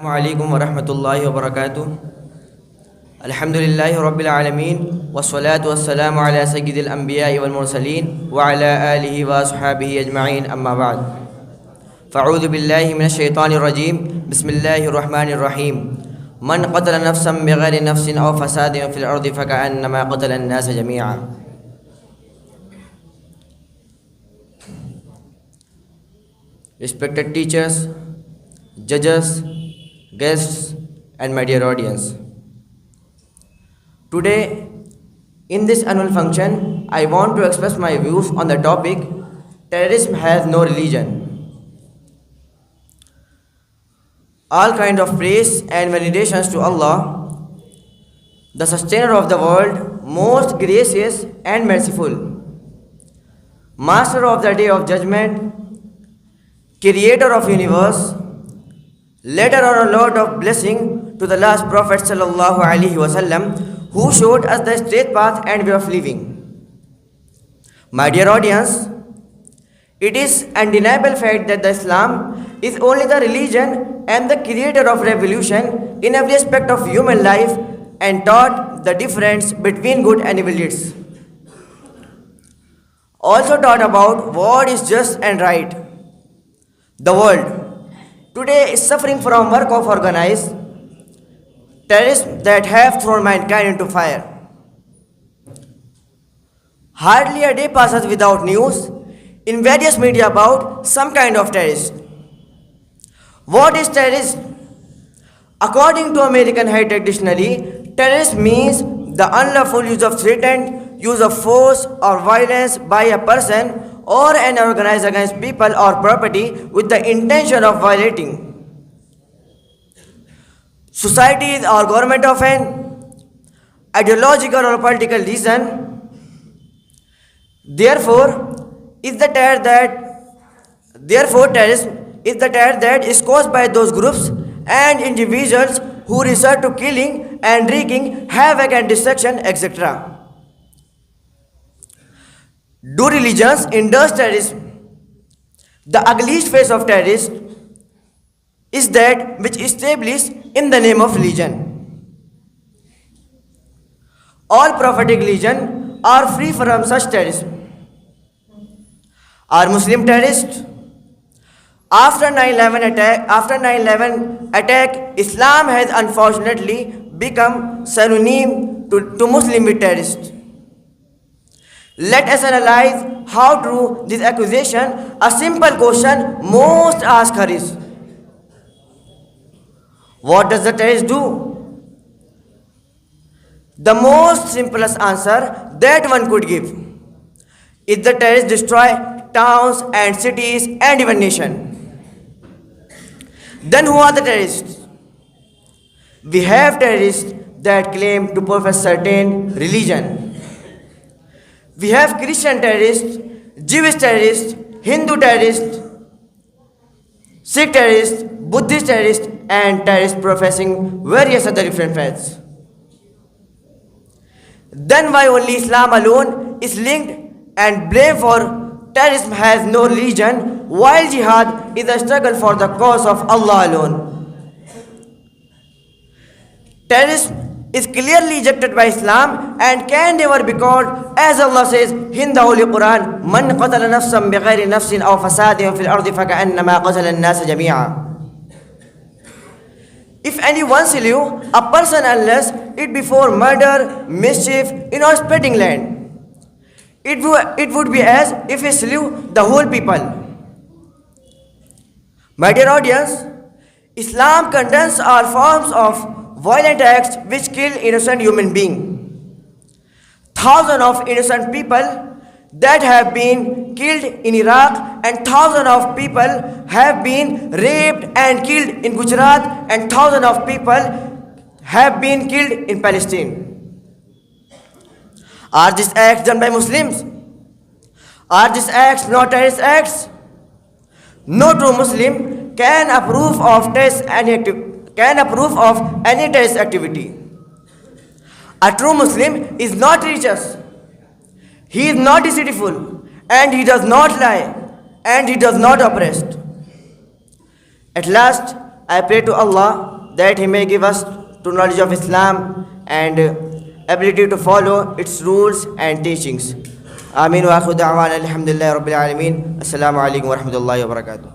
Assalamualaikum warahmatullahi wabarakatuh. Alhamdulillahi rabbil alamin wassalatu wassalamu ala sayyidil anbiya'i wal mursalin wa ala alihi wa ashabihi ajma'in amma ba'd. Fa'udhu billahi minash shaitanir rajim. Bismillahir rahmanir rahim. Man qatala nafsan bighairi nafsin aw fasadin fil ardi faka'annama qatala an-nasa jami'a. Respected teachers, judges, guests, and my dear audience. Today, in this annual function, I want to express my views on the topic terrorism has no religion. All kind of praise and validations to Allah, the sustainer of the world, most gracious and merciful, master of the day of judgment, creator of universe, letter on a lot of blessing to the last Prophet sallallahu alaihi wasallam, who showed us the straight path and way of living. My dear audience, it is undeniable fact that the Islam is only the religion and the creator of revolution in every aspect of human life and taught the difference between good and evil deeds. Also taught about what is just and right. The world today is suffering from work of organized terrorists that have thrown mankind into fire. Hardly a day passes without news in various media about some kind of terrorist. What is terrorist? According to American High-Tech Dictionary, terrorist means the unlawful use of threatened use of force or violence by a person or an organized against people or property with the intention of violating societies or government of an ideological or political reason. Therefore, terrorism is the terror that is caused by those groups and individuals who resort to killing and wreaking havoc and destruction, etc. Do religions endorse terrorism? The ugliest face of terrorist is that which is established in the name of religion. All prophetic religion are free from such terrorism. Are Muslim terrorists? After 9/11 attack, Islam has unfortunately become synonym to Muslim with terrorist. Let us analyze how true this accusation. A simple question most ask her is, what does the terrorist do? The most simplest answer that one could give is the terrorists destroy towns and cities and even nation. Then who are the terrorists? We have terrorists that claim to profess certain religion. We have Christian terrorists, Jewish terrorists, Hindu terrorists, Sikh terrorists, Buddhist terrorists, and terrorists professing various other different faiths. Then why only Islam alone is linked and blamed for terrorism has no religion, while jihad is a struggle for the cause of Allah alone? Terrorism is clearly rejected by Islam and can never be called, as Allah says in the Holy Quran, Man qatala nafsan bighayri nafsin aw fasadin fil ardi faka'annama qatala an-nasa jami'a. If anyone slew a person unless it be for murder, mischief, or spreading land, it would be as if he slew the whole people. My dear audience, Islam condemns all forms of violent acts which kill innocent human beings. Thousands of innocent people that have been killed in Iraq, and thousands of people have been raped and killed in Gujarat, and thousands of people have been killed in Palestine. Are these acts done by Muslims? Are these acts not terrorist acts? No true Muslim can approve of any terrorist activity. A true Muslim is not religious. He is not deceitful, and he does not lie, and he does not oppress. At last, I pray to Allah that He may give us to knowledge of Islam and ability to follow its rules and teachings. Ameen wa akhiru da'wana alhamdulillahi rabbil alameen. Assalamu alaikum wa rahmatullahi wa barakatuh.